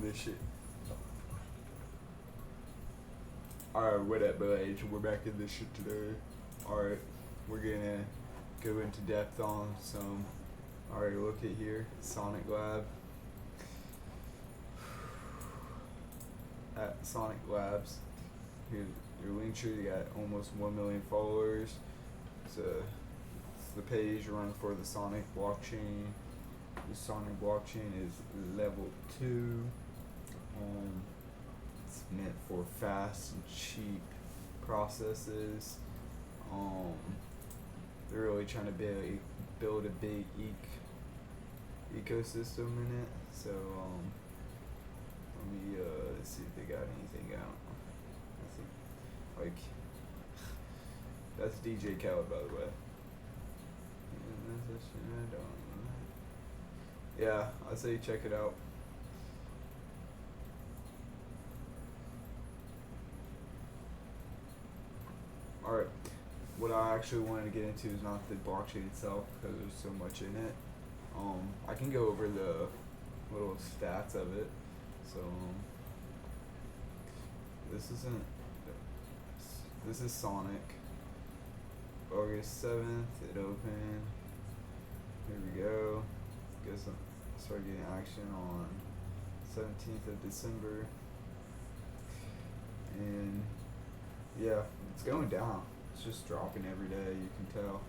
this shit. Alright, what up, boys? We're back in this shit today. Alright, we're gonna go into depth on some. Alright, look at here, Sonic Lab. At Sonic Labs, here's your link tree. They got almost 1 million followers. It's the page run for the Sonic blockchain. The Sonic blockchain is level 2. It's meant for fast and cheap processes. They're really trying to build a big ecosystem in it. So let me see if they got anything out. I think like that's DJ Khaled, by the way. Yeah, I say check it out. Alright, what I actually wanted to get into is not the blockchain itself, because there's so much in it. I can go over the little stats of it. So this is Sonic. August 7th, it opened. Here we go. Guess I started getting action on 17th of December. And yeah, it's going down. It's just dropping every day, you can tell.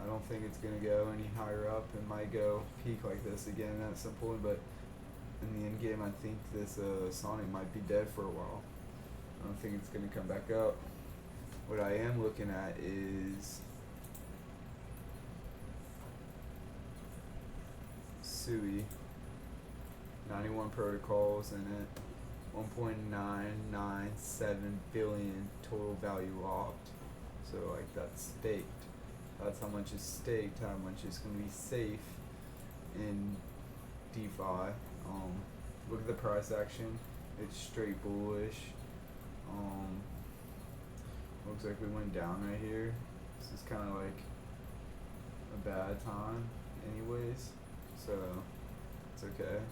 I don't think it's gonna go any higher up. It might go peak like this again at some point, but in the end game, I think this Sonic might be dead for a while. I don't think it's gonna come back up. What I am looking at is SUI, 91 protocols in it, 1.997 billion total value locked. So like that's staked. That's how much is staked, how much is going to be safe in DeFi. Look at the price action. It's straight bullish. Looks like we went down right here. This is kind of like a bad time anyways, so it's okay.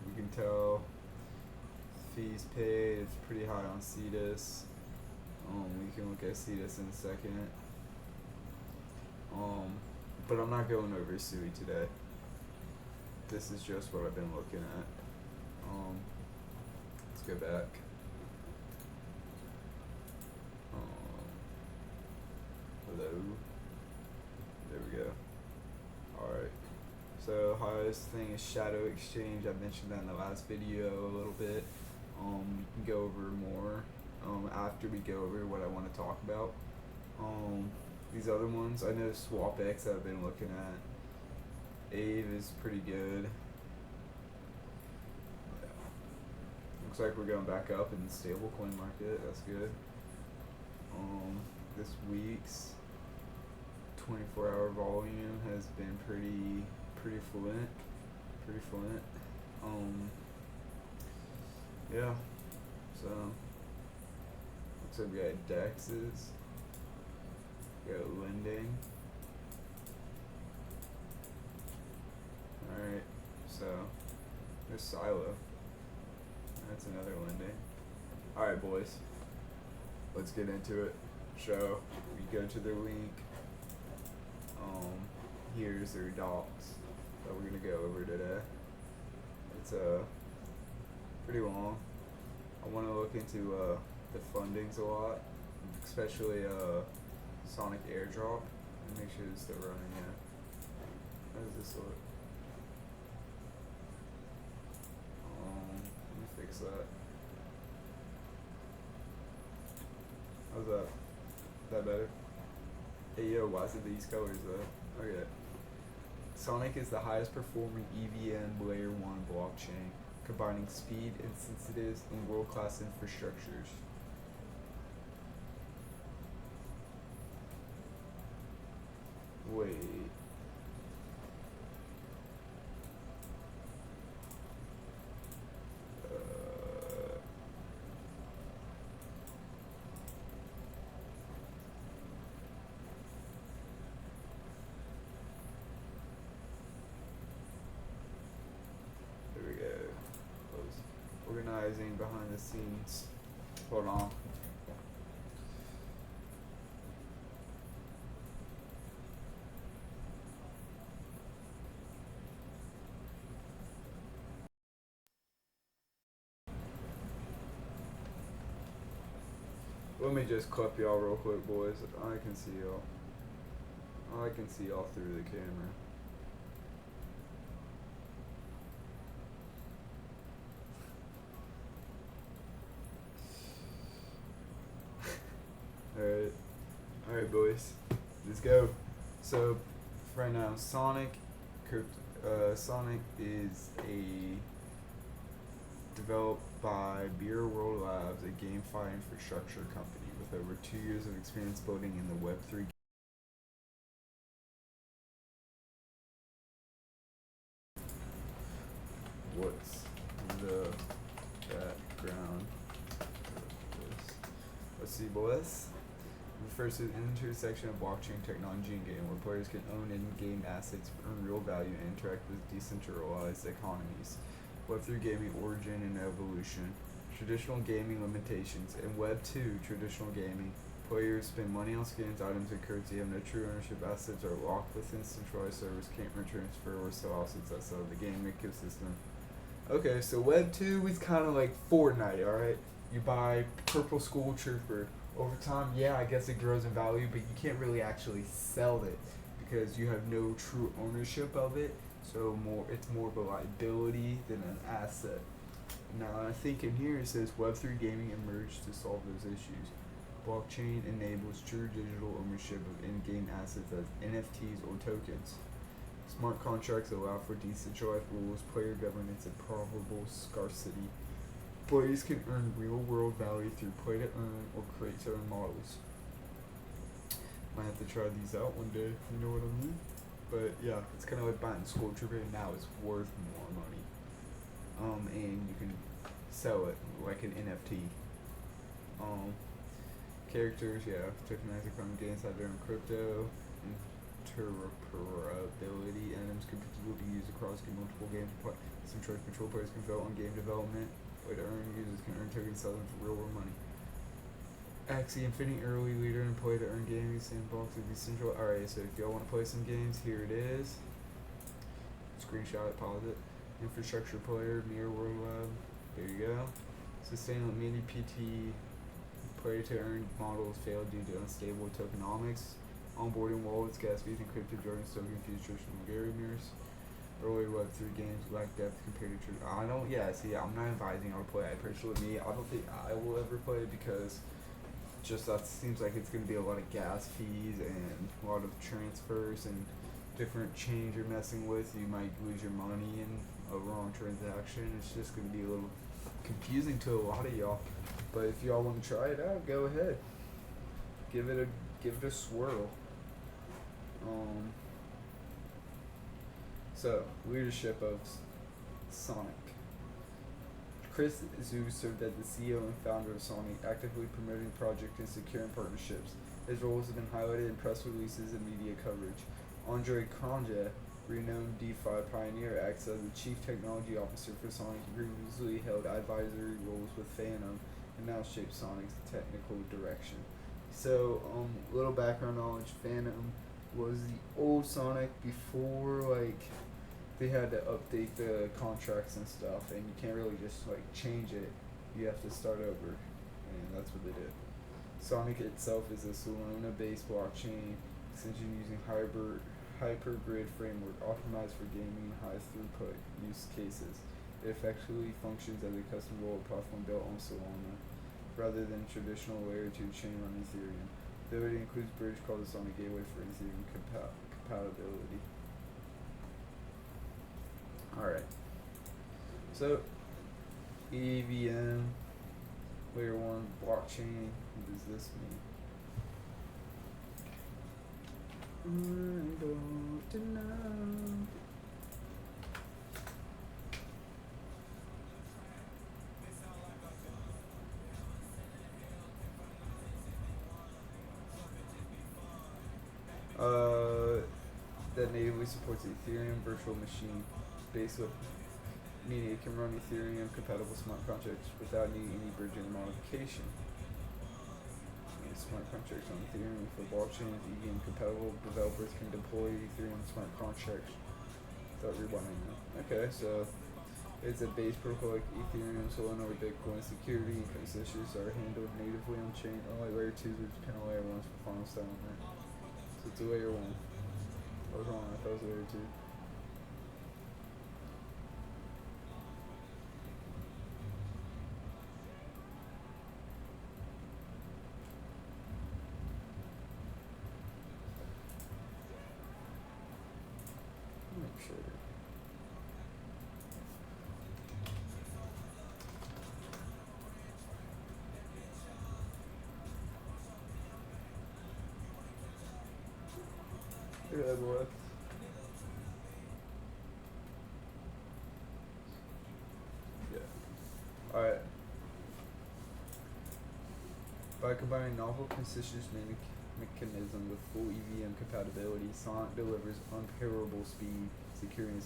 You can tell fees paid, it's pretty high on CEDAS. We can look at CEDAS in a second. But I'm not going over SUI today. This is just what I've been looking at. Let's go back. Hello. There we go. Alright. So highest thing is Shadow Exchange. I mentioned that in the last video a little bit. You can go over more after we go over what I want to talk about. These other ones, I know SwapX I've been looking at. AVE is pretty good. Looks like we're going back up in the stablecoin market. That's good. This week's 24-hour volume has been pretty fluent. Yeah. So looks like we got DEXs. We got lending. Alright, so there's Silo. That's another lending. Alright, boys. Let's get into it. So we go to their link. Here's their docs that we're gonna go over today. It's pretty long. I want to look into the fundings a lot, especially Sonic Airdrop, and make sure it's still running. Yeah. How does this look? Let me fix that. How's that? That better? Hey yo, why is it these colors though? Okay. Sonic is the highest performing EVM layer 1 blockchain, combining speed, insensitives, and world-class infrastructures. Wait. There organizing behind the scenes. Hold on. Let me just clip y'all real quick, boys. I can see y'all. I can see y'all through the camera. Alright, boys. Let's go. So, right now, Sonic is developed by Beer World Labs, a GameFi infrastructure company with over 2 years of experience building in the Web3. What's the background of this? Let's see, boys. Refers to the intersection of blockchain technology and game, where players can own in-game assets, earn real value, and interact with decentralized economies. Web3 gaming origin and evolution. Traditional gaming limitations. In Web 2, traditional gaming, players spend money on skins, items, and currency, have no true ownership. Assets are locked within centralized servers, can't transfer or sell assets outside of the game ecosystem. Okay, so Web 2 is kind of like Fortnite, alright? You buy Purple School Trooper. Over time, yeah, I guess it grows in value, but you can't really actually sell it because you have no true ownership of it. So it's more of a liability than an asset. Now, I think in here it says Web3 gaming emerged to solve those issues. Blockchain enables true digital ownership of in-game assets as NFTs or tokens. Smart contracts allow for decentralized rules, player governance, and probable scarcity. Players can earn real-world value through play-to-earn or create-to-earn models. Might have to try these out one day, you know what I mean? But yeah, it's kind of like buying School Trooper, and now it's worth more money. And you can sell it like an NFT. Characters, yeah, tokenized from games have their own crypto. Interoperability, items can be used across multiple games. Some choice control players can vote on game development. Way to earn, users can earn tokens, sell them for real world money. Axie Infinity early leader in play to earn gaming sandbox with decentral. Alright, so if y'all want to play some games, here it is. Screenshot it, pause it. Infrastructure player, Mirror World Lab. There you go. Sustainable mini PT play to earn models failed due to unstable tokenomics. Onboarding wallets, gas fees, encrypted Jordan still confused traditional Gary mirrors. Early Web3 games lack depth compared to I'm not advising y'all to play. I personally, I don't think I will ever play it because just that seems like it's going to be a lot of gas fees and a lot of transfers and different chains you're messing with. You might lose your money in a wrong transaction. It's just going to be a little confusing to a lot of y'all. But if y'all want to try it out, go ahead. Give it a swirl. So, leadership of Sonic. Chris Zhu served as the CEO and founder of Sonic, actively promoting projects and securing partnerships. His roles have been highlighted in press releases and media coverage. Andre Cronje, renowned DeFi pioneer, acts as the chief technology officer for Sonic. He previously held advisory roles with Phantom and now shapes Sonic's technical direction. So, little background knowledge. Phantom was the old Sonic before, they had to update the contracts and stuff, and you can't really just, change it. You have to start over, and that's what they did. Sonic itself is a Solana-based blockchain extension using hypergrid framework optimized for gaming and high throughput use cases. It effectively functions as a custom wallet platform built on Solana, rather than traditional layer 2 chain on Ethereum. Though it includes bridge called the Sonic Gateway for Ethereum compatibility. Alright. So, EVM, layer 1, blockchain, what does this mean? I don't know. That natively supports Ethereum virtual machine based with meaning it can run Ethereum compatible smart contracts without needing any bridging or modification. Smart contracts on Ethereum for blockchains, EVM compatible developers can deploy Ethereum smart contracts without rewinding them. Okay, so it's a base protocol like Ethereum, Solana, or Bitcoin. Security and price issues are handled natively on chain, unlike layer 2s, which depend on layer 1s for final settlement. So it's a layer 1. I was wrong, I thought it was layer 2. Make sure. Look at that boy. Yeah. Alright. By combining novel consistent mechanism with full EVM compatibility, Sonic delivers unparallelable speed, security, and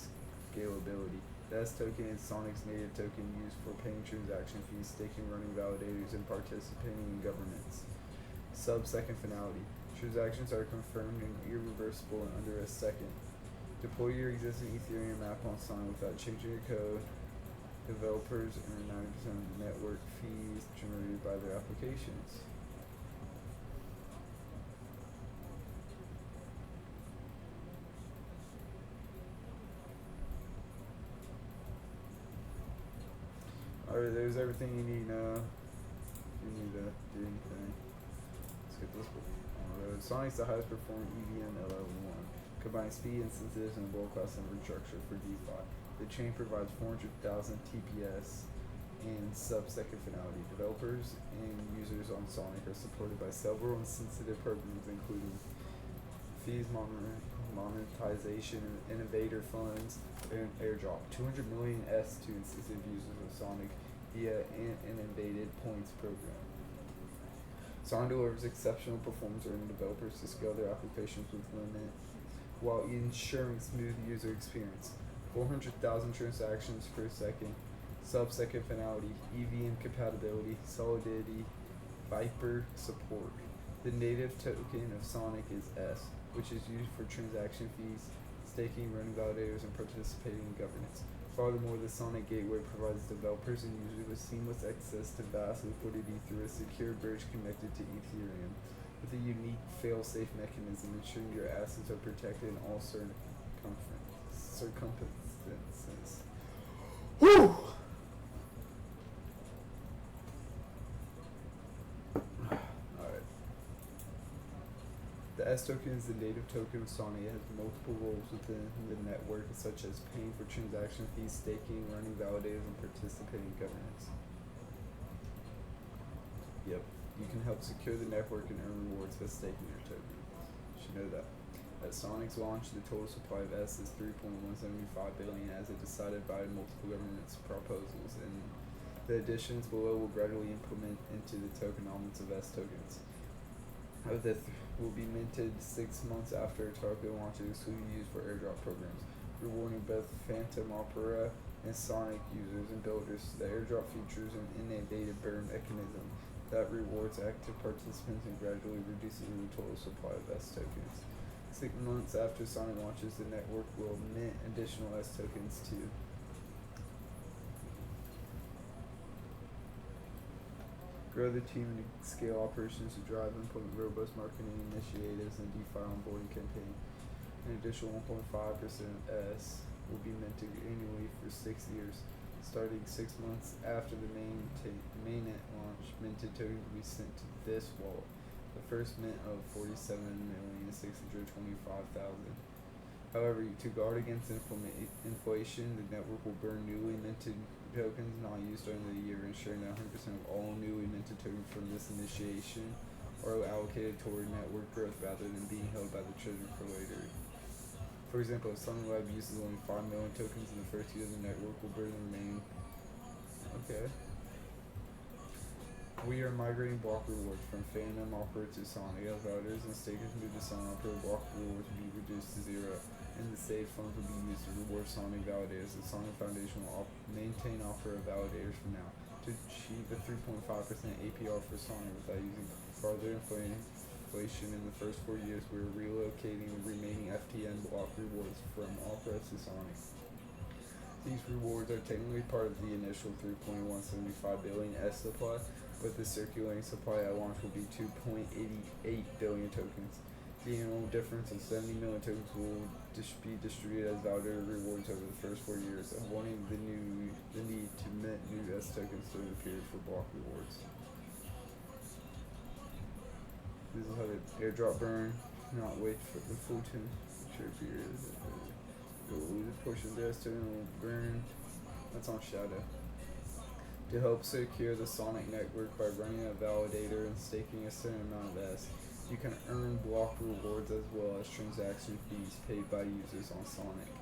scalability. The S token is Sonic's native token used for paying transaction fees, staking, running validators, and participating in governance. Sub-second finality. Transactions are confirmed and irreversible in under a second. Deploy your existing Ethereum app on Sonic without changing your code. Developers earn 90% of the network fees generated by their applications. Alright, there's everything you need now. You need to do anything. Let's get this one on the road. Sonic's the highest performing EVM LL1. Combining speed and synthesis and world-class infrastructure for DeFi. The chain provides 400,000 TPS and sub-second finality. Developers and users on Sonic are supported by several sensitive programs, including fees monetization, innovator funds, and airdrop. 200 million S to sensitive users of Sonic via an innovative points program. Sonic delivers exceptional performance, allowing developers to scale their applications with limit while ensuring smooth user experience. 400,000 transactions per second, sub-second finality, EVM compatibility, solidity, Viper support. The native token of Sonic is S, which is used for transaction fees, staking, running validators, and participating in governance. Furthermore, the Sonic Gateway provides developers and users with seamless access to vast liquidity through a secure bridge connected to Ethereum, with a unique fail-safe mechanism ensuring your assets are protected in all circumstances. Whew! Alright. The S token is the native token of Sonic. It has multiple roles within the network, such as paying for transaction fees, staking, running validators, and participating in governance. Yep. You can help secure the network and earn rewards by staking your token. You should know that. At Sonic's launch, the total supply of S is 3.175 billion, as it decided by multiple governments proposals, and the additions below will gradually implement into the tokenomics of S tokens. Will be minted 6 months after a token launches, exclusively used for airdrop programs, rewarding both Phantom Opera and Sonic users and builders. The airdrop features an innovative burn mechanism that rewards active participants and gradually reduces the total supply of S tokens. 6 months after Sonic launches, the network will mint additional S tokens too. Grow the team and scale operations to drive and implement robust marketing initiatives and DeFi onboarding campaign. An additional 1.5% S will be minted annually for 6 years. Starting 6 months after the mainnet launch, minted tokens will be sent to this wallet. The first mint of 47,625,000. However, to guard against inflation, the network will burn newly minted tokens not used during the year, ensuring that 100% of all newly minted tokens from this initiation are allocated toward network growth rather than being held by the treasury for later. For example, if Sonic Lab uses only 5 million tokens in the first year, the network will burn the remaining. Okay. We are migrating block rewards from Phantom Opera to Sonic. As validators and stakers move to Sonic Opera, block rewards will be reduced to 0, and the saved funds will be used to reward Sonic validators. The Sonic Foundation will maintain Opera validators from now to achieve a 3.5% APR for Sonic without using further inflation in the first 4 years. We are relocating the remaining FTN block rewards from Opera to Sonic. These rewards are technically part of the initial 3.175 billion S supply, but the circulating supply at launch will be 2.88 billion tokens. The annual difference of 70 million tokens will be distributed as validator rewards over the first 4 years, avoiding the need to mint new S tokens during the period for block rewards. This is how the airdrop burn, not wait for the full period. You'll lose a portion of the S token will burn. That's on Shadow. To help secure the Sonic network by running a validator and staking a certain amount of S, you can earn block rewards as well as transaction fees paid by users on Sonic.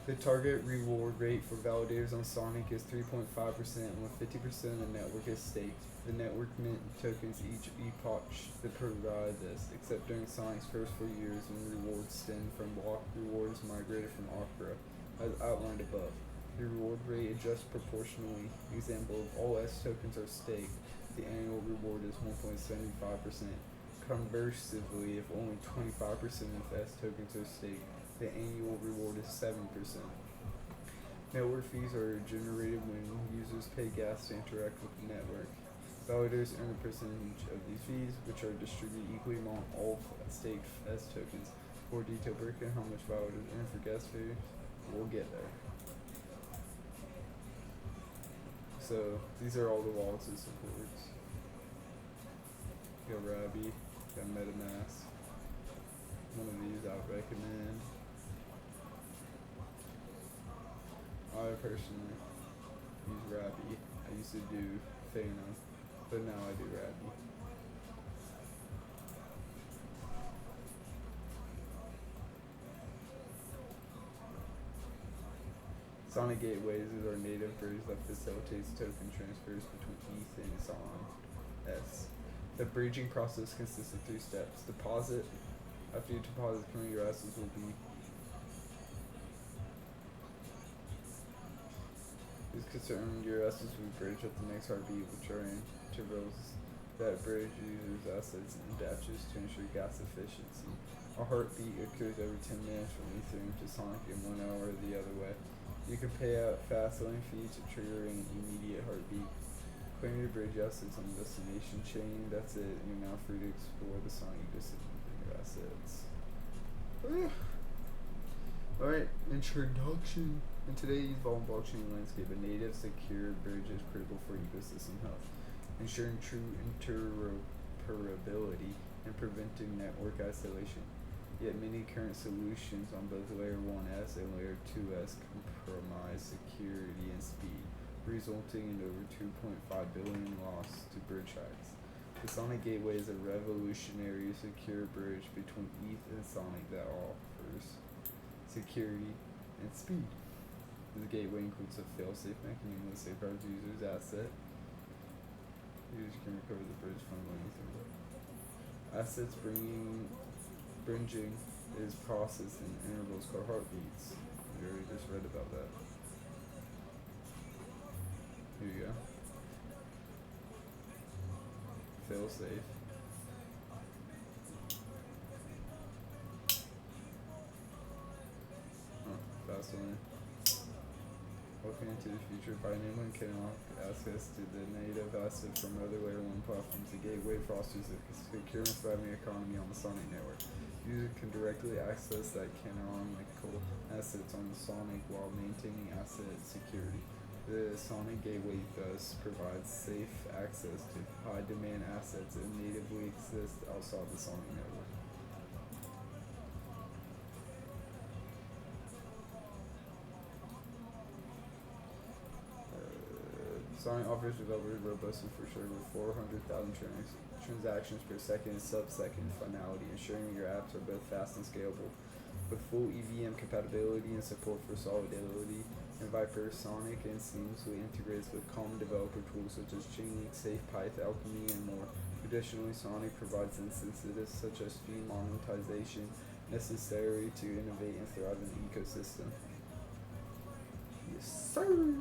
The target reward rate for validators on Sonic is 3.5% when 50% of the network is staked. The network mint tokens each epoch that provide this, except during Sonic's first 4 years when rewards stem from block rewards migrated from Opera, as outlined above. The reward rate adjusts proportionally. Example, if all S tokens are staked, the annual reward is 1.75%. Conversely, if only 25% of S tokens are staked, the annual reward is 7%. Network fees are generated when users pay gas to interact with the network. Validators earn a percentage of these fees, which are distributed equally among all staked S tokens. For a detailed breakdown how much validators earn for gas fees, we'll get there. So these are all the wallets it supports. Got Rabby, got MetaMask. One of these I would recommend. I personally use Rabby. I used to do Phantom, but now I do Rabby. Sonic Gateways is our native bridge that facilitates token transfers between ETH and Sonic S. The bridging process consists of 3 steps. Deposit. After you deposit, your assets will be your assets will be bridged at the next heartbeat, which are intervals that bridge users' assets and dashes to ensure gas efficiency. A heartbeat occurs every 10 minutes from Ethereum to Sonic and 1 hour the other way. You can pay out fast lane fees to trigger an immediate heartbeat. Claim your bridge assets on the destination chain. That's it. You're now free to explore the Sonic ecosystem with your assets. Alright, introduction. In today's volatile blockchain landscape, a native secure bridge is critical for ecosystem health, ensuring true interoperability and preventing network isolation. Yet many current solutions on both Layer 1S and Layer 2S compromise security and speed, resulting in over 2.5 billion loss to bridge hacks. The Sonic Gateway is a revolutionary secure bridge between ETH and Sonic that offers security and speed. The gateway includes a fail-safe mechanism that safeguards users' asset. Users can recover the bridge from anything. Assets bridging is processed in intervals called heartbeats. We already just read about that. Here you go. Fail-safe. Fast one. Looking into the future, by anyone can unlock access to the native asset from other Layer 1 platforms. The gateway fosters a secure and thriving economy on the Sonic network. Users can directly access that canonical assets on the Sonic while maintaining asset security. The Sonic Gateway thus provides safe access to high-demand assets that natively exist outside the Sonic network. Sonic offers developers robust infrastructure with 400,000 transactions per second, sub-second finality, ensuring your apps are both fast and scalable. With full EVM compatibility and support for Solidity, and Viper Sonic and seamlessly integrates with common developer tools such as Chainlink, SafePyth, Alchemy, and more. Additionally, Sonic provides incentives such as fee monetization necessary to innovate and thrive in the ecosystem. Yes, sir.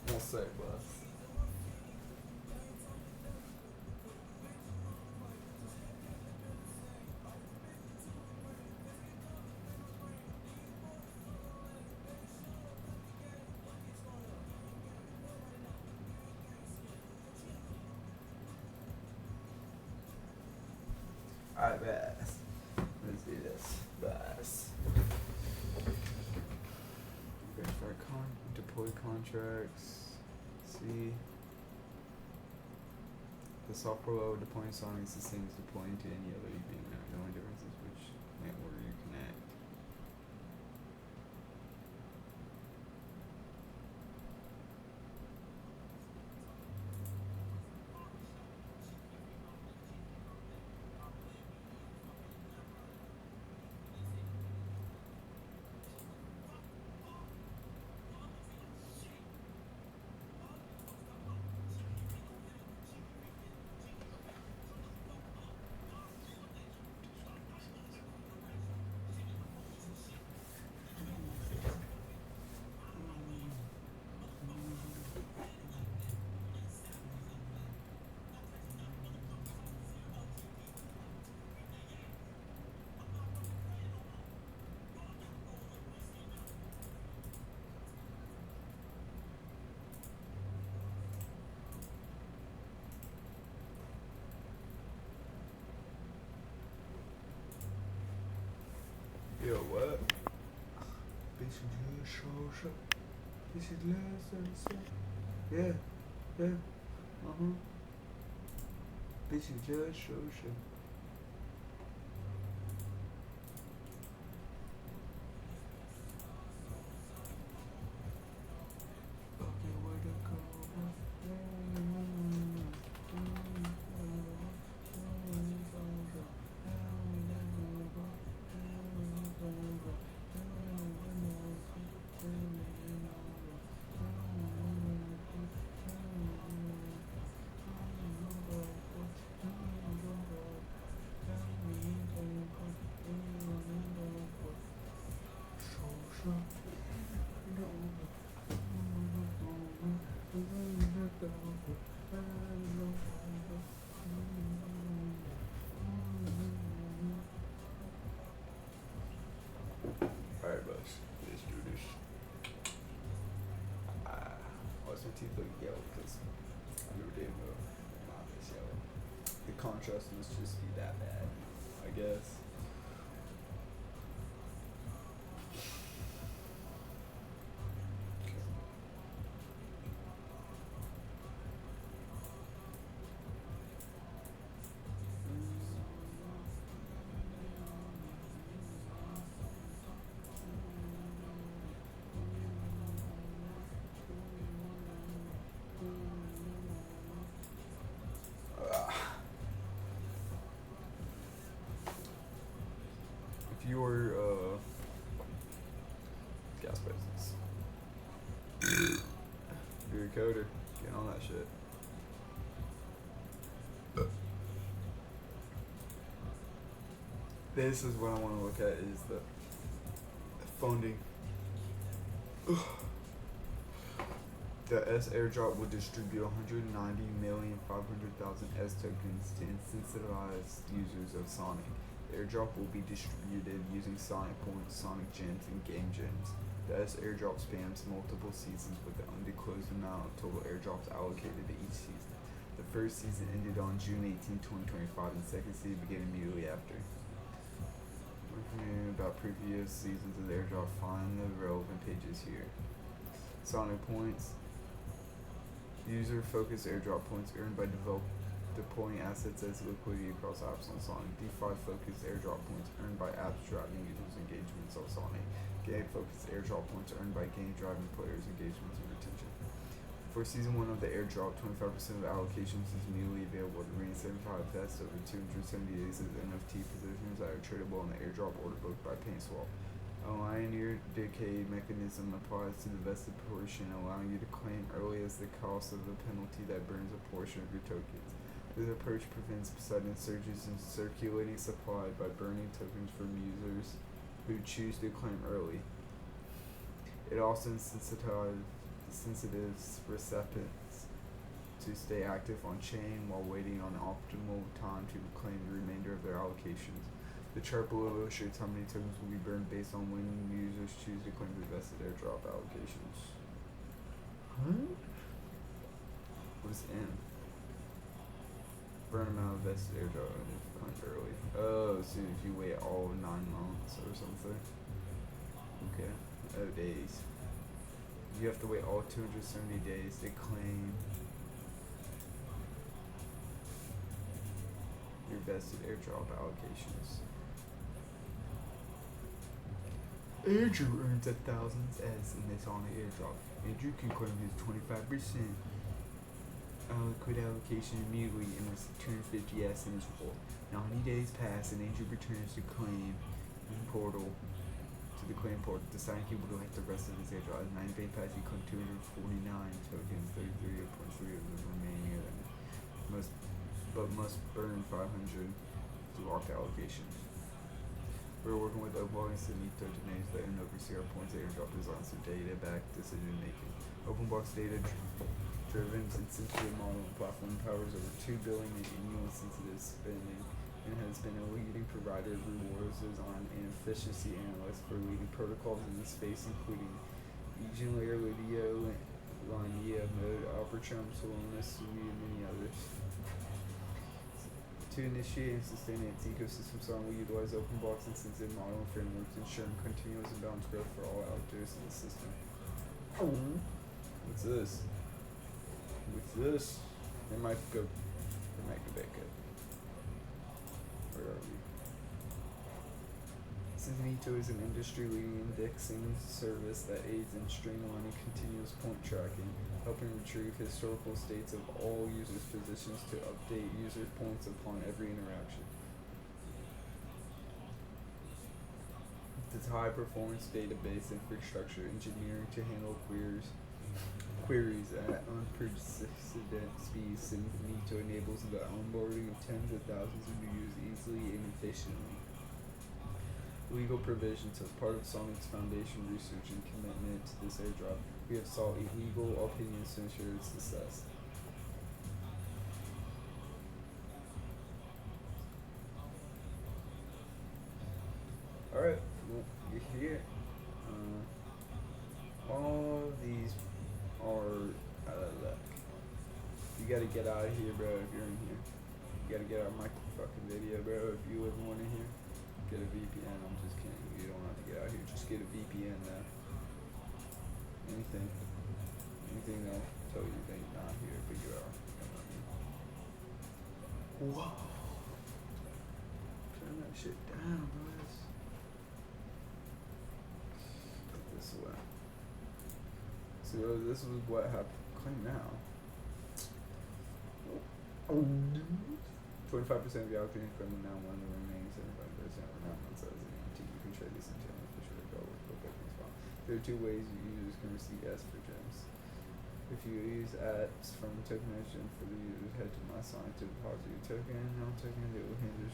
One sec, boss. Alright, Bass. Let's do this. Bass. Start deploy contracts. See. The software level deploying Sonic is the same as deploying to any other EVM network. The only difference is which network you connect. Yo, what? Yeah, yeah, Bitch, just show. Alright, boss. Let's do this. What's my teeth look yellow? Because I never did know my face yellow. The contrast must just be that bad, I guess. If you were gas prices, you're a coder, get on that shit. This is what I want to look at, is the funding. The S airdrop will distribute 190,500,000 S tokens to incentivize users of Sonic. The airdrop will be distributed using Sonic Points, Sonic Gems, and Game Gems. The S airdrop spans multiple seasons with an undisclosed amount of total airdrops allocated to each season. The first season ended on June 18, 2025, and the second season began immediately after. About previous seasons of the airdrop, find the relevant pages here. Sonic Points. User-focused airdrop points earned by deploying assets as liquidity across apps on Sonic. DeFi-focused airdrop points earned by apps driving users' engagements on Sonic. Game-focused airdrop points earned by game-driving players' engagements and retention. For Season 1 of the airdrop, 25% of allocations is immediately available to reign 75 vests over 270 days as NFT positions that are tradable in the airdrop order book by PaintSwap. A linear decay mechanism applies to the vested portion, allowing you to claim early as the cost of the penalty that burns a portion of your tokens. This approach prevents sudden surges in circulating supply by burning tokens from users who choose to claim early. It also sensitives recipients to stay active on chain while waiting on optimal time to claim the remainder of their allocations. The chart below illustrates how many tokens will be burned based on when users choose to claim the vested airdrop allocations. What? What is M? Burn amount of vested airdrop claimed early. Oh, so if you wait all 9 months or something. Okay. Oh, days. You have to wait all 270 days to claim your vested airdrop allocations. Andrew earns 1,000 S in this on the airdrop. Andrew can claim his 25% liquid allocation immediately and receive 250 S in his role. 90 days pass and Andrew returns to claim portal. The claim portal, deciding he would like the rest of his airdrop. 9 day pass, he claimed 249 tokens, 33.3 of the remaining of them. Must burn 500 to lock allocations. We're working with OpenBox and Nito to names that and oversee our points airdrop designs through data-backed decision making. OpenBox data-driven and sensitive model and platform powers over 2 billion in annual sensitive spending, and has been a leading provider of rewards design and efficiency analyst for leading protocols in the space, including Legion Layer, Lidio, Linea, Mode, Arbitrum, Solonis, and many others. To initiate and sustain its ecosystem, Song will utilize OpenBox and sensitive model and frameworks, ensuring continuous and balanced growth for all actors in the system. What's this? What's this? It might go back up. Where are we? Nito is an industry-leading indexing service that aids in streamlining continuous point tracking, helping retrieve historical states of all users' positions to update user points upon every interaction. This high-performance database infrastructure engineering to handle queries at unprecedented speeds, Nito enables the onboarding of tens of thousands of users easily and efficiently. Legal provisions. As part of Sonic's foundation research and commitment to this airdrop, we have sought legal opinions to ensure its success. Alright, well, you're here. All of these are out of luck. You gotta get out of here, bro, if you're in here. You gotta get out of my fucking video, bro, if you live in one in here. Get a VPN, I'm just kidding. You don't have to get out here. Just get a VPN now. Anything that'll tell you that you're not here, but you are. Whoa. Turn that shit down, boys. Put this away. So this was what happened. Claim now. 25% of the allocating from now one, the remaining 75% are not months as an EMT. You can trade this into an official go with Bitcoin spot. There are 2 ways users can receive S for gems. If you use apps from tokenization for the user, head to my sign to deposit your token. No token, it will hinder.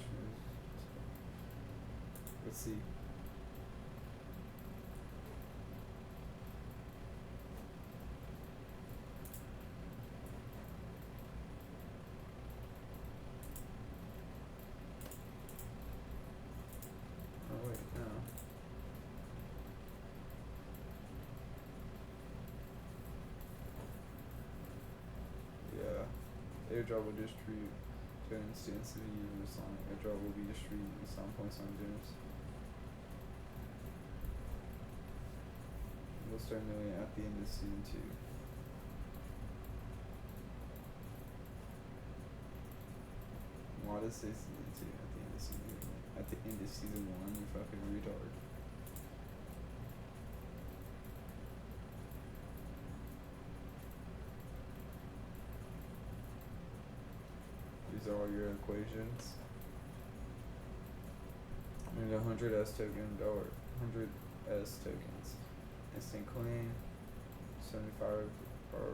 Let's see. airdrop will distribute gems to instant users. Sonic airdrop will be distributing some points on gems. We'll start knowing at the end of season 2. Why does it say season 2 at the end of season 1? At the end of season 1, you fucking retard. These are all your equations. And 100S token, or 100S tokens. Instant claim, 75 or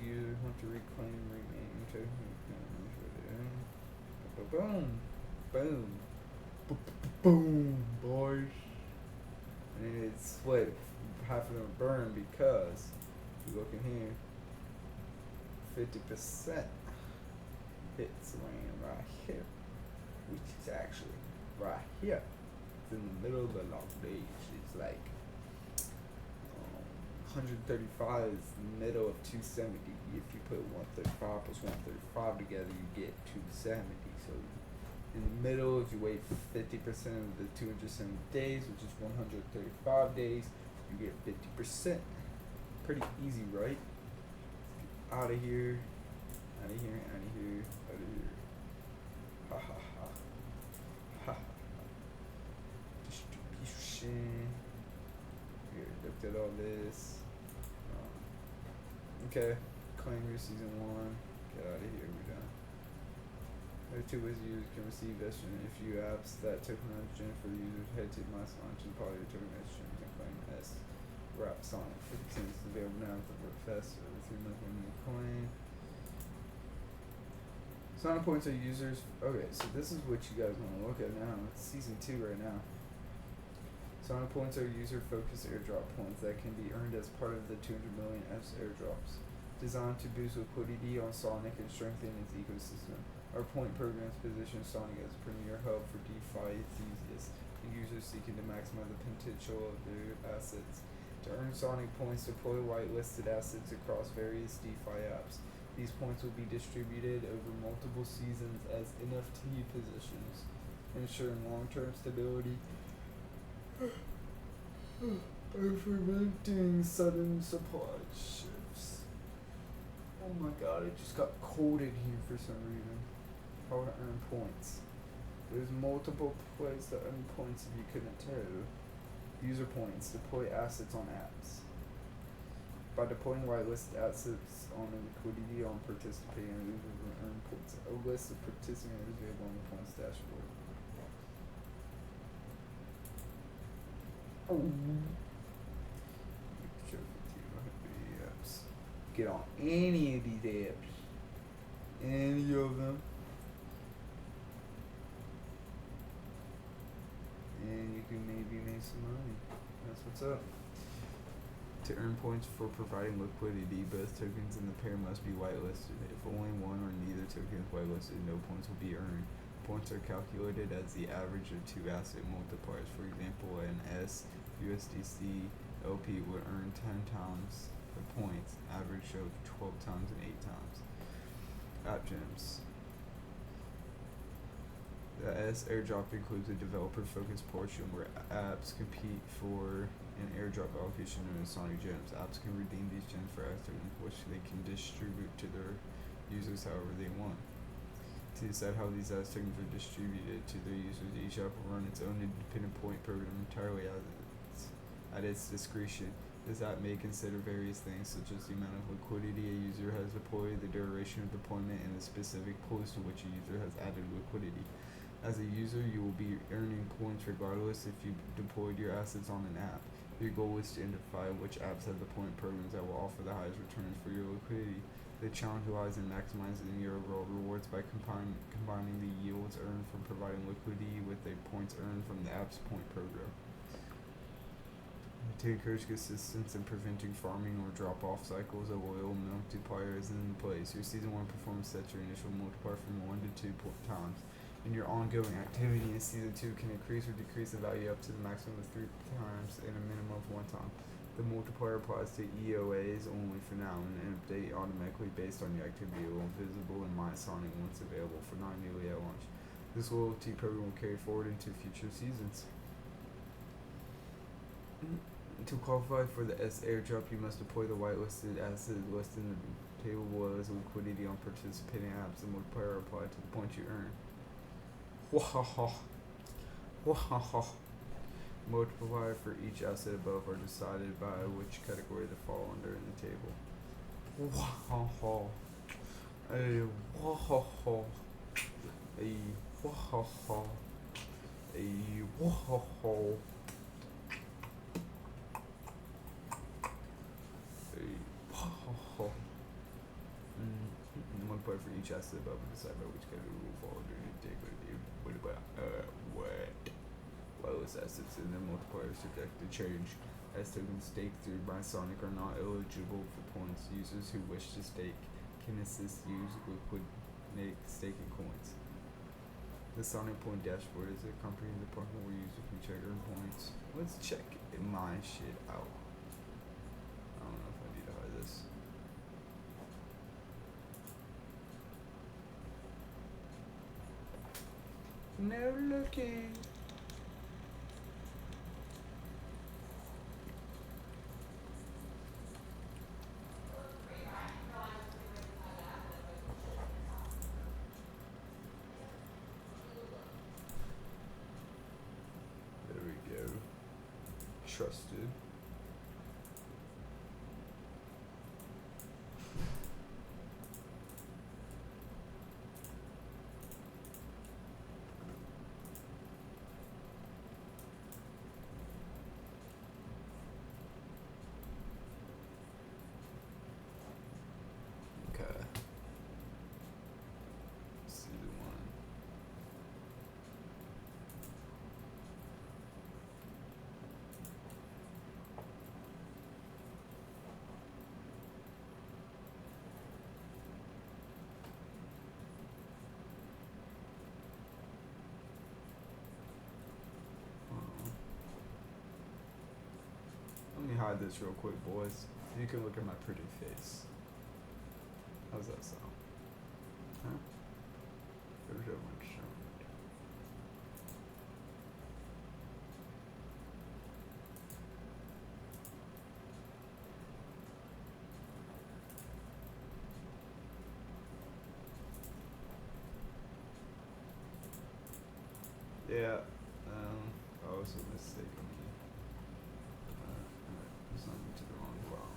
you want to reclaim remaining token. Boom, boom, boom, boys. And it's what half of them burn because if you look in here, 50% hits land right here, which is actually right here. It's in the middle of the long range. It's like 135 is the middle of 270. If you put 135 plus 135 together, you get 270. So in the middle, if you wait 50% of the 270 days, which is 135 days, you get 50%. Pretty easy, right? Out of here, out of here, out of here, out of here. Ha ha ha. Ha ha. Distribution. Here, looked at all this. Okay, claim your season 1. Get out of here, we're done. There are 2 ways users can receive estrogen. If you apps that tokenize estrogen for users, head to my launch and follow your token estrogen and claim S. Rap Sonic. 50% is available now for the fest over 3 months when you claim. Sonic points are users. Okay, so this is what you guys want to look at now. It's season 2 right now. Sonic points are user-focused airdrop points that can be earned as part of the 200 million S airdrops. Designed to boost liquidity on Sonic and strengthen its ecosystem. Our point programs position Sonic as a premier hub for DeFi enthusiasts and users seeking to maximize the potential of their assets. To earn Sonic points, deploy whitelisted assets across various DeFi apps. These points will be distributed over multiple seasons as NFT positions, ensuring long-term stability and preventing sudden supply shifts. Oh my god, it just got cold in here for some reason. How to earn points. There's multiple ways to earn points if you couldn't tell. User points. Deploy assets on apps. By deploying whitelist assets on a liquidity on participating users will earn points. A list of participants is available on the points dashboard. Oh. Get on any of these apps. Any of them. And you can maybe make some money. That's what's up. To earn points for providing liquidity, both tokens in the pair must be whitelisted. If only one or neither token is whitelisted, no points will be earned. Points are calculated as the average of 2 asset multipliers. For example, an S USDC LP would earn 10 times the points, average of 12 times and 8 times. App gems. The S airdrop includes a developer-focused portion where apps compete for an airdrop allocation known as Sonic Gems. Apps can redeem these gems for X tokens, which they can distribute to their users however they want. To decide how these S tokens are distributed to their users, each app will run its own independent point program entirely at its discretion. This app may consider various things such as the amount of liquidity a user has deployed, the duration of deployment, and the specific pools to which a user has added liquidity. As a user, you will be earning points regardless if you deployed your assets on an app. Your goal is to identify which apps have the point programs that will offer the highest returns for your liquidity. The challenge lies in maximizing your overall rewards by combining the yields earned from providing liquidity with the points earned from the app's point program. To encourage consistence in preventing farming or drop-off cycles, a loyal multiplier is in place. Your Season 1 performance sets your initial multiplier from 1 to 2 times. And your ongoing activity in Season 2 can increase or decrease the value up to the maximum of 3 times and a minimum of 1 time. The multiplier applies to EOAs only for now and update automatically based on your activity. It will be visible in MySonic once available for non-newly at launch. This loyalty program will carry forward into future seasons. To qualify for the S airdrop, you must deploy the whitelisted asset listed in the table below as liquidity on participating apps. The multiplier applied to the points you earn. Wahaha. Wahaha. Multiplier for each asset above are decided by which category to fall under in the table. Wahaha. Hey, wahaha. Hey, wahaha. Hey, wahaha. Multiplier for each asset above and decide by which category will fall under the table. What? Lowest assets in the multiplier are subject to change. As tokens staked through MySonic are not eligible for points. Users who wish to stake can assist use liquidate staking coins. The Sonic Point dashboard is a comprehensive platform where users can check earn points. Let's check my shit out. I don't know if I need to hide this. No looking. There we go. Trusted. Okay. Season 1. Let me hide this real quick, boys. You can look at my pretty face. How's that sound? Huh? There's so much sound. Yeah, that was a mistake on me. Something to the wrong file.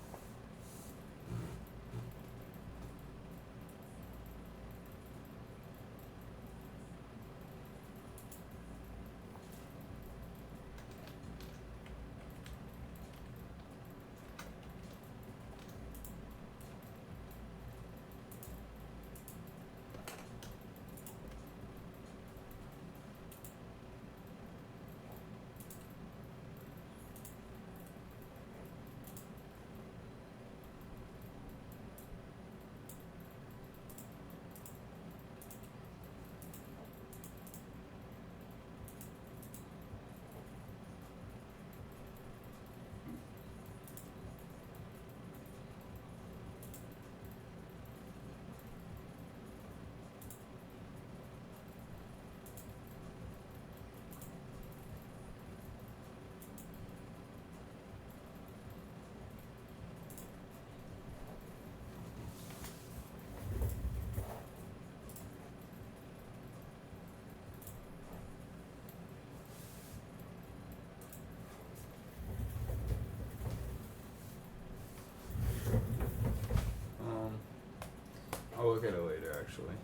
I'll look at it later, actually,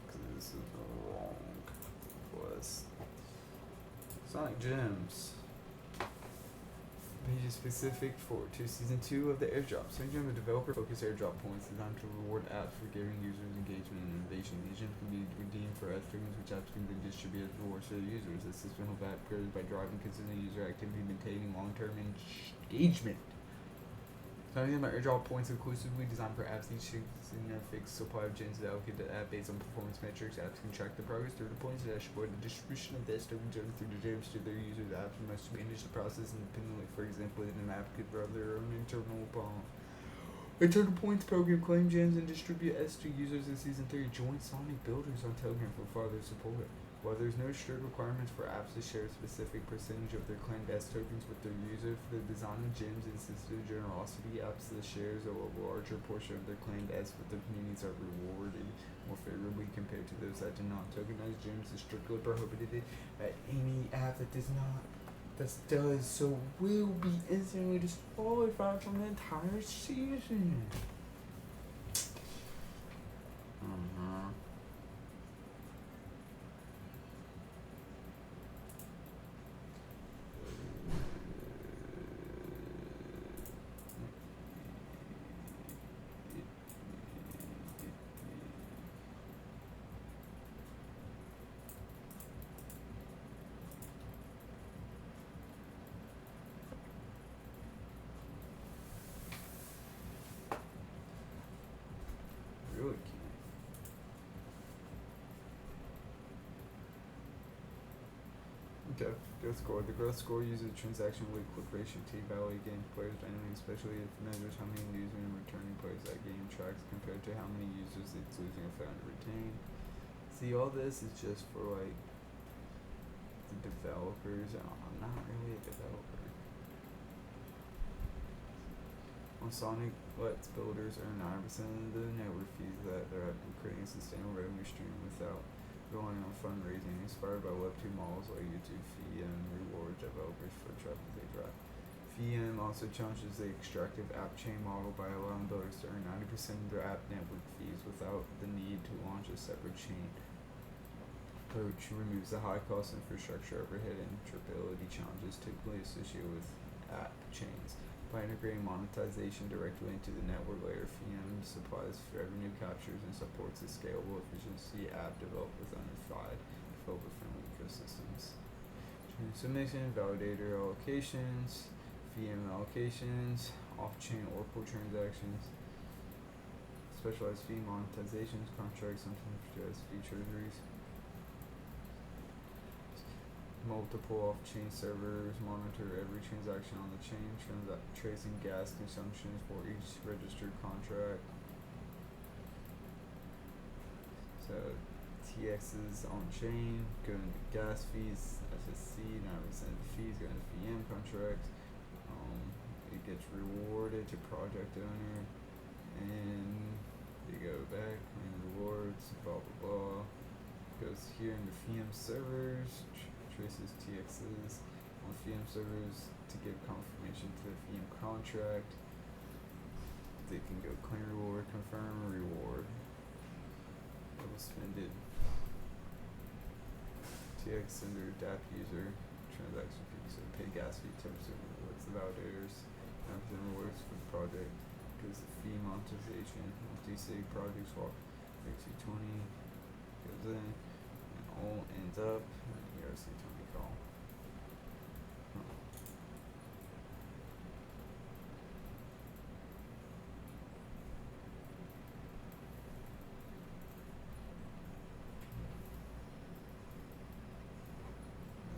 because this is a long list. Sonic Gems. Page is specific to Season 2 of the airdrop. Sonic Gems are developer-focused airdrop points designed to reward apps for giving users engagement and innovation. These gems can be redeemed for tokens, which apps can then distribute as rewards to their users. This system will help upgrades by driving consistent user activity, maintaining long-term engagement. Planning my airdrop points exclusively designed for apps each in a fixed supply of gems allocated to app based on performance metrics. Apps can track the progress through the points dashboard. The distribution of this tokens earned through the gems to their users' apps must manage the process independently. For example, an app could run their own internal points program, claim gems, and distribute S to users in Season 3. Join Sonic Builders on Telegram for further support. While there's no strict requirements for apps to share a specific percentage of their claimed S tokens with their user, for the design of gems and sensitive generosity, apps that shares a larger portion of their claimed S with their communities are rewarded more favorably compared to those that do not. Tokenize gems is strictly prohibited at any app that does not. That does so will be instantly disqualified from the entire season. Really cute. Okay, growth score. The growth score uses transaction weight click ratio to evaluate game players dynamically, especially if it measures how many new and returning players that game tracks compared to how many users it's losing or failing to retain. See, all this is just for like the developers. I'm not really a developer. On Sonic, Let's builders earn 9% of the network fees that they're creating a sustainable revenue stream without relying on fundraising, inspired by Web2 models like YouTube fee and reward developers for traffic they drive. VM also challenges the extractive app chain model by allowing builders to earn 90% of their app network fees without the need to launch a separate chain. Approach removes the high cost infrastructure overhead and interoperability challenges typically associated with app chains. By integrating monetization directly into the network layer, VM supplies revenue captures and supports a scalable efficiency app developed with unified, developer-friendly ecosystems. Submission, validator allocations, VM allocations, off-chain Oracle transactions, specialized fee monetizations, contracts, sometimes as fee treasuries. Multiple off-chain servers monitor every transaction on the chain, tracing gas consumption for each registered contract. So TXs on chain going to gas fees, FSC, 9% fees going to VM contract. It gets rewarded to project owner, and they go back, claim rewards, blah blah blah. Goes here in the VM servers. Traces TXs on VM servers to give confirmation to the VM contract. They can go claim reward, confirm reward. Double spend it. TX under DApp user transaction fee. So pay gas fee, 10% rewards. The validators, 9% rewards for the project. Goes the fee monetization. Multi-sig project swap. XC20 goes in. And all ends up. ERC20 call.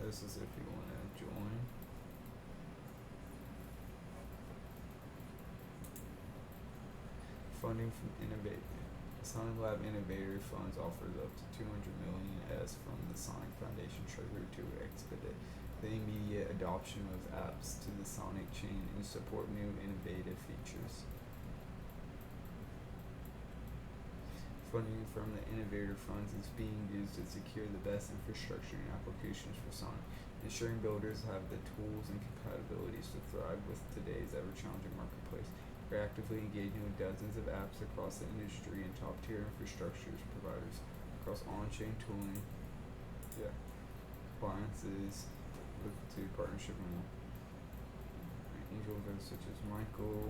This is if you want to join. Funding from Innovate. Sonic Lab Innovator Funds offers up to 200 million S from the Sonic Foundation Treasury to expedite the immediate adoption of apps to the Sonic chain and support new innovative features. Funding from the Innovator Funds is being used to secure the best infrastructure and applications for Sonic, ensuring builders have the tools and compatibilities to thrive with today's ever-challenging marketplace. We're actively engaging with dozens of apps across the industry and top-tier infrastructure providers across on-chain tooling, appliances, look to partnership and angel investors such as Michael,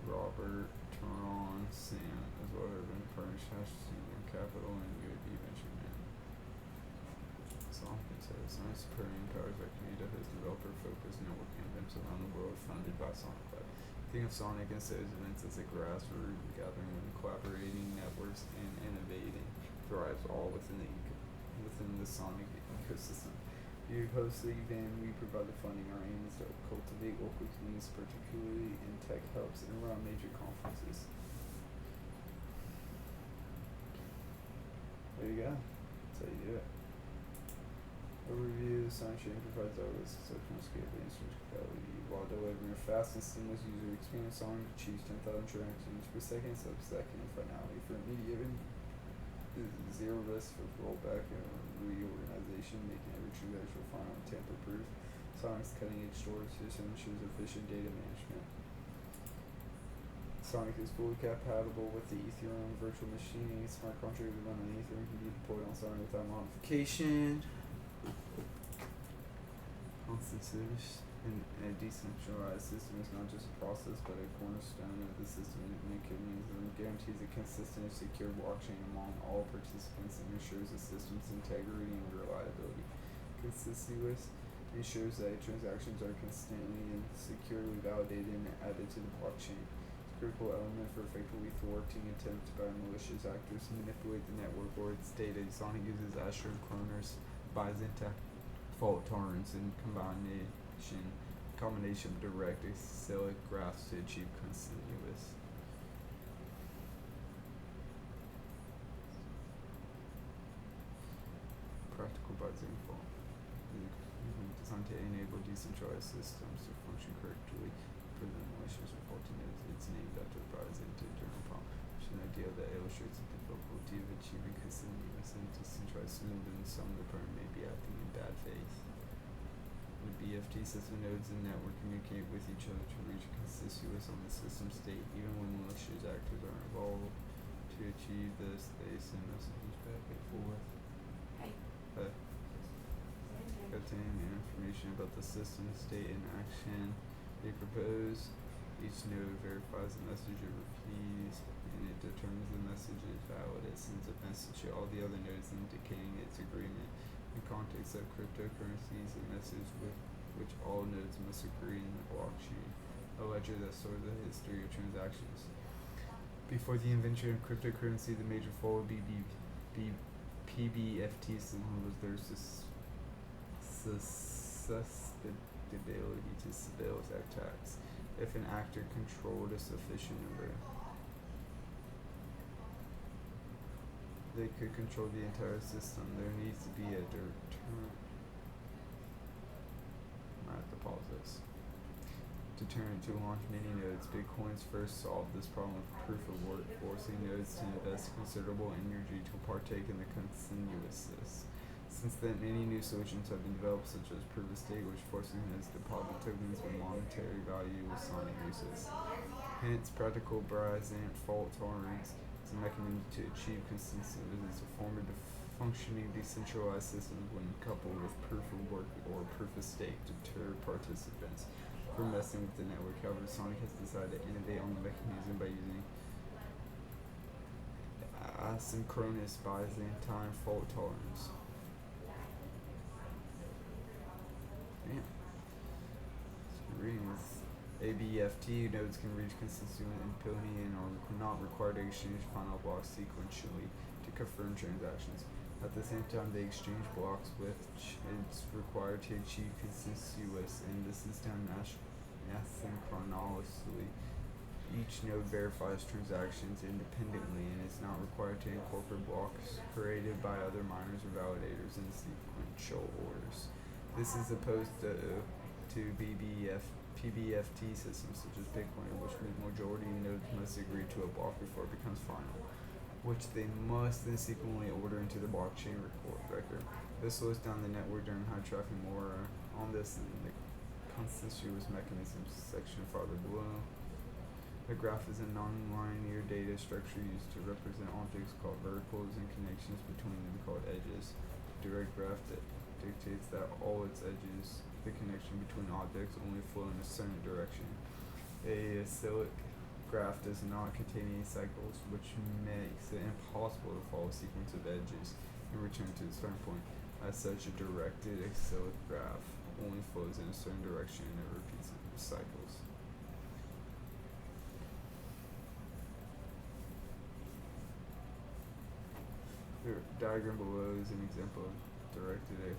Robert, Turon, Sam, as well as partnerships, Senior Capital, and UAB Venture Man. Sonic says Sonic Superior empowers our community to host developer-focused networking events around the world, funded by Sonic Web. Think of Sonic and those events as a grassroots gathering of collaborating networks and innovating thrives all within the Sonic ecosystem. We host the event, we provide the funding. Our aim is to cultivate local communities, particularly in tech hubs and around major conferences. There you go. That's how you do it. Overview: Sonic Sharing provides our exceptional scale and capability while delivering a fast and seamless user experience. Sonic achieves 10,000 transactions per second, sub-second, and finality for immediate zero risk for rollback and reorganization, making every transaction final and tamper-proof. Sonic's cutting-edge storage system ensures efficient data management. Sonic is fully compatible with the Ethereum virtual machine. Smart contracts that run on Ethereum can be deployed on Sonic without modification. Constant service and a decentralized system is not just a process but a cornerstone of the system. Mechanism guarantees a consistent and secure blockchain among all participants and ensures the system's integrity and reliability. Consensus ensures that transactions are constantly and securely validated and added to the blockchain. It's a critical element for effectively thwarting attempts by malicious actors to manipulate the network or its data. Sonic uses Asher cloners, Byzantine fault tolerance, and combination of direct acyclic graphs to achieve continuous. Practical Byzantine fault. Designed to enable decentralized systems to function correctly, prevent malicious or faulty nodes. It's named after the Byzantine journal prompt, which is an idea that illustrates the difficulty of achieving continuous and decentralized systems, and some of the program may be acting in bad faith. The BFT system nodes and network communicate with each other to reach consensus on the system state, even when malicious actors are involved. To achieve this, they send messages back and forth. Contain information about the system state and action they propose. Each node verifies the message it repeats, and it determines the message is valid. It sends a message to all the other nodes indicating its agreement. In context of cryptocurrencies, a message with which all nodes must agree in the blockchain, a ledger that stores the history of transactions. Before the invention of cryptocurrency, the major flaw of PBFT system was their susceptibility to Sybil's attacks. If an actor controlled a sufficient number, they could control the entire system. There needs to be a deterrent. I have to pause this. Deterrent to launch many nodes. Bitcoin's first solved this problem with proof of work, forcing nodes to invest considerable energy to partake in the consensus. Since then, many new solutions have been developed, such as proof of stake, which forces nodes to deposit tokens with monetary value with Sonic uses. Hence, practical Byzantine fault tolerance is a mechanism to achieve consensus. It is a form of functioning decentralized systems when coupled with proof of work or proof of stake to deter participants from messing with the network. However, Sonic has decided to innovate on the mechanism by using asynchronous Byzantine fault tolerance. Reading with ABFT, nodes can reach consensus with impunity and are not required to exchange final blocks sequentially to confirm transactions. At the same time, they exchange blocks which is required to achieve consensus, and this is done asynchronously. Each node verifies transactions independently and is not required to incorporate blocks created by other miners or validators in sequential orders. This is opposed to PBFT systems such as Bitcoin, which the majority of nodes must agree to a block before it becomes final, which they must then sequentially order into the blockchain record. This slows down the network during high traffic. More on this in the consensus mechanisms section farther below. A graph is a non-linear data structure used to represent objects called verticals and connections between them called edges. A direct graph that dictates that all its edges, the connection between objects, only flow in a certain direction. A acyclic graph does not contain any cycles, which makes it impossible to follow a sequence of edges and return to the starting point. As such, a directed acyclic graph only flows in a certain direction and it repeats cycles. The diagram below is an example of directed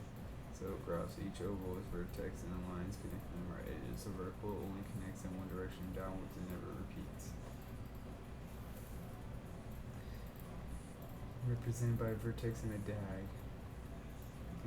so graphs. Each oval is vertex and the lines connecting them are edges. The vertical only connects in one direction downwards and never repeats. Represented by a vertex and a dag.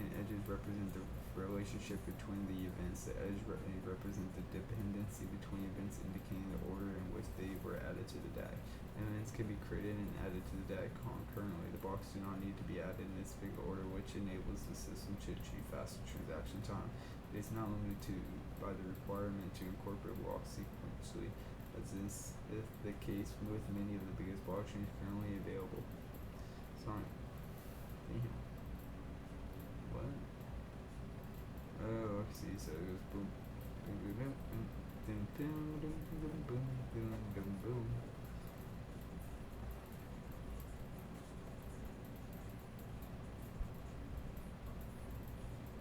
And edges represent the relationship between the events. The edge represent the dependency between events, indicating the order in which they were added to the DAG. Events can be created and added to the DAG concurrently. The blocks do not need to be added in this big order, which enables the system to achieve faster transaction time. It is not limited to by the requirement to incorporate blocks sequentially, as is the case with many of the biggest blockchains currently available. Sorry. Damn. What? Oh, I see. So it goes boom, boom, boom, boom, boom, boom, boom, boom, boom, boom, boom, boom.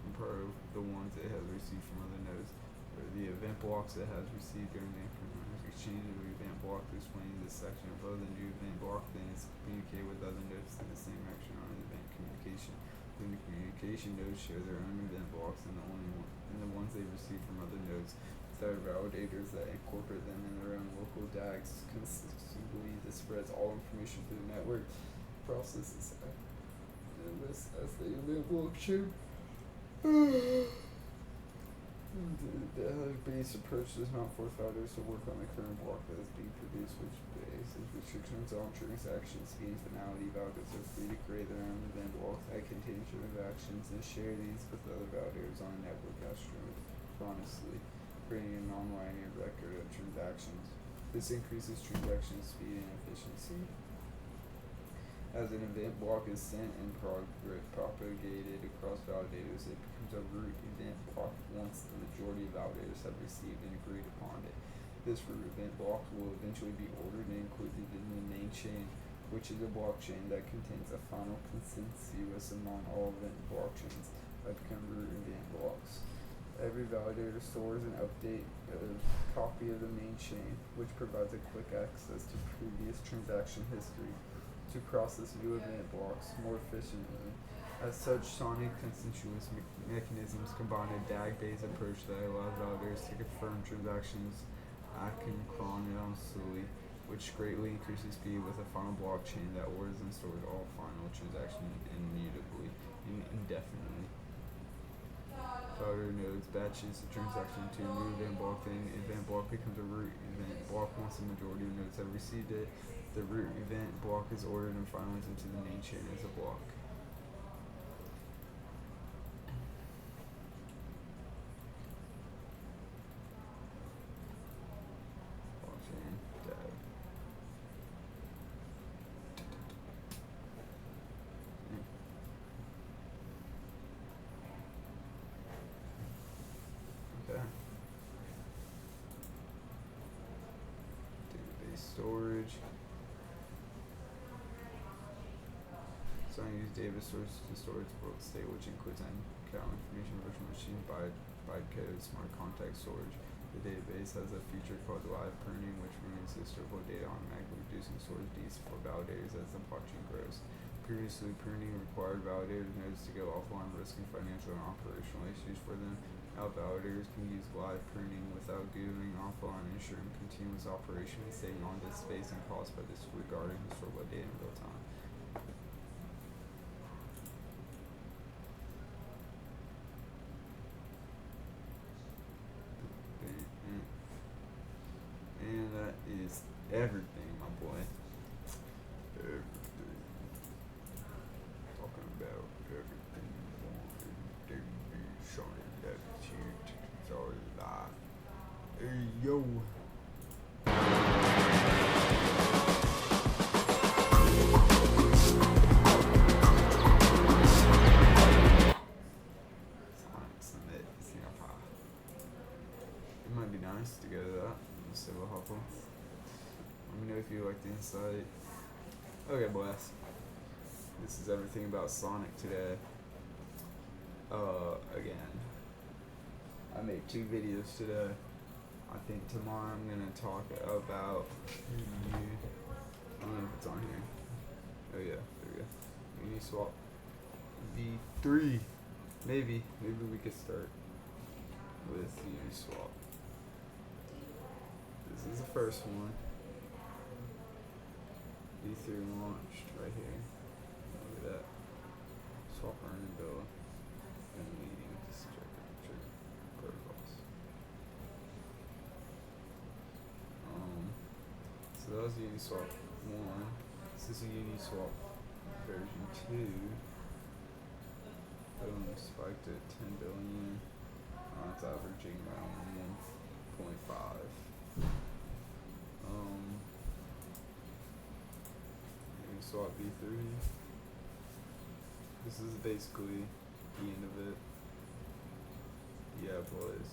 And part of the ones it has received from other nodes, or the event blocks it has received during the exchange of the event block explaining this section above. The new event block then is communicated with other nodes through the same action on event communication. The communication nodes share their own event blocks and the ones they receive from other nodes. There are validators that incorporate them in their own local DAGs. Consistently, this spreads all information through the network processes this as the event blockchain. The base approach does not force validators to work on the current block that is being produced, which places restrictions on transaction speed and finality. Validators are free to create their own event blocks that contain transactions and share these with other validators on a network asynchronously, creating a non-linear record of transactions. This increases transaction speed and efficiency. As an event block is sent and propagated across validators, it becomes a root event block once the majority of validators have received and agreed upon it. This root event block will eventually be ordered and included in the main chain, which is a blockchain that contains a final consensus among all event blockchains that become root event blocks. Every validator stores and updates a copy of the main chain, which provides a quick access to previous transaction history to process new event blocks more efficiently. As such, Sonic consensus mechanisms combine a DAG-based approach that allows validators to confirm transactions asynchronously, which greatly increases speed with a final blockchain that orders and stores all final transactions immutably and indefinitely. Validator nodes batches the transaction to a new event block, then event block becomes a root event block once the majority of nodes have received it. The root event block is ordered and finalized into the main chain as a block. Blockchain DAG. Okay. Database storage. So I use database storage to store its world state, which includes account information, virtual machine, bytecode, smart contact storage. The database has a feature called live pruning, which removes historical data automatically, reducing storage needs for validators as the blockchain grows. Previously, pruning required validator nodes to go offline, risking financial and operational issues for them. Now validators can use live pruning without going offline, ensuring continuous operation and saving on disk space and cost by disregarding historical data in real time. And that is everything, my boy. Everything. Talking about everything you wanted to be showing that attitude. It's all live. Hey, yo. It might be nice to go to that. Just say we'll hop on. Let me know if you like the insight. Okay, boys. This is everything about Sonic today. Again, I made 2 videos today. I think tomorrow I'm gonna talk about. I don't know if it's on here. Oh yeah, there we go. I'm Uniswap V3. Maybe we could start with Uniswap. This is the first one. V3 launched right here. Look at that. Swap earning bill and leading. Just check it. Protocols. So that was Uniswap 1. This is Uniswap version 2. Boom, spiked at 10 billion. It's averaging around 1.5. Uniswap V3. This is basically the end of it. Yeah, boys.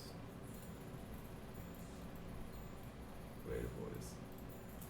Later, boys.